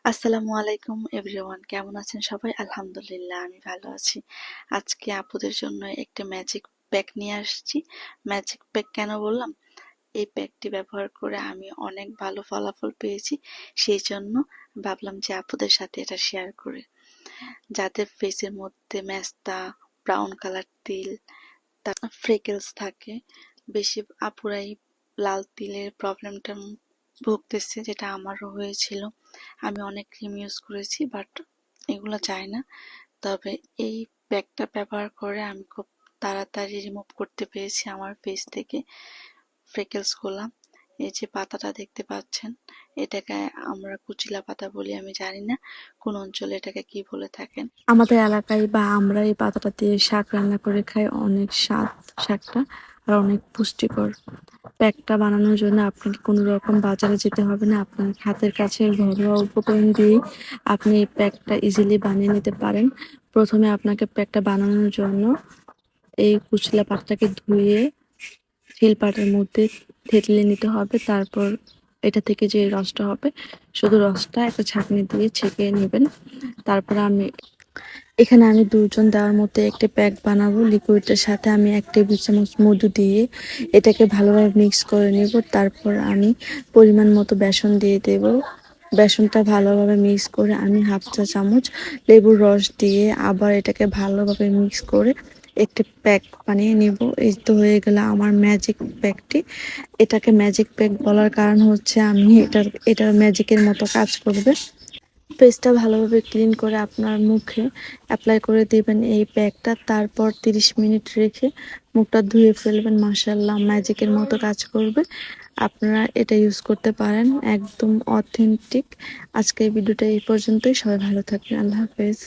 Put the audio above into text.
আসসালামু আলাইকুম এভরিওয়ান, কেমন আছেন সবাই? আলহামদুলিল্লাহ, আমি ভালো আছি। আজকে আপুদের জন্য একটা ম্যাজিক প্যাক নিয়ে আসছি। ম্যাজিক প্যাক কেন বললাম? এই প্যাকটি ব্যবহার করে আমি অনেক ভালো ফলাফল পেয়েছি। সেই জন্য ভাবলাম যে আপুদের সাথে এটা শেয়ার করে, যাদের ফেসের মধ্যে মেস্তা, ব্রাউন কালার তিল, তারপর ফ্রেকেলস থাকে, বেশি আপুরাই লাল তিলের প্রবলেমটা ভুগতেছে, যেটা আমারও হয়েছিল। আমি অনেক ক্রিম ইউজ করেছি, বাট এগুলো যায় না। তবে এই প্যাকটা ব্যবহার করে আমি খুব তাড়াতাড়ি রিমুভ করতে পেরেছি আমার ফেস থেকে ফ্রেকেলসগুলা। এই যে পাতাটা দেখতে পাচ্ছেন, এটাকে আমরা কুচিলা পাতা বলি। আমি জানি না কোন অঞ্চলে এটাকে কি বলে থাকেন। আমাদের এলাকায় বা আমরা এই পাতাটা দিয়ে শাক রান্না করে খাই। অনেক স্বাদ শাকটা, আর অনেক পুষ্টিকর। প্যাকটা বানানোর জন্য আপনাকে কোনো রকম বাজারে যেতে হবে না। আপনার হাতের কাছে ঘরোয়া উপকরণ দিয়ে আপনি এই প্যাকটা ইজিলি বানিয়ে নিতে পারেন। প্রথমে আপনাকে প্যাকটা বানানোর জন্য এই কুচলা পাতাটাকে ধুয়ে শিলপাটার মধ্যে থেতলে নিতে হবে। তারপর এটা থেকে যে রসটা হবে, শুধু রসটা একটা ছাঁকনি দিয়ে ছেঁকে নেবেন। তারপর এখানে আমি 2 জন দেওয়ার মতো একটা প্যাক বানাবো। লিকুইডের সাথে আমি 1 টেবিল চামচ মধু দিয়ে এটাকে ভালোভাবে মিক্স করে নেব। তারপর আমি পরিমাণ মতো বেসন দিয়ে দেব। বেসনটা ভালোভাবে মিক্স করে আমি 1/2 চা চামচ লেবুর রস দিয়ে আবার এটাকে ভালোভাবে মিক্স করে একটি প্যাক বানিয়ে নেব। এই তো হয়ে গেল আমার ম্যাজিক প্যাকটি। এটাকে ম্যাজিক প্যাক বলার কারণ হচ্ছে আমি এটার ম্যাজিকের মতো কাজ করবে। ফেসটা ভালোভাবে ক্লিন করে আপনার মুখে অ্যাপ্লাই করে দিবেন এই প্যাকটা। তারপর 30 মিনিট রেখে মুখটা ধুয়ে ফেলবেন। মাশাআল্লাহ, ম্যাজিকের মতো কাজ করবে। আপনারা এটা ইউজ করতে পারেন, একদম অথেন্টিক। আজকের ভিডিওটা এই পর্যন্তই। সবাই ভালো থাকবেন। আল্লাহ হাফেজ।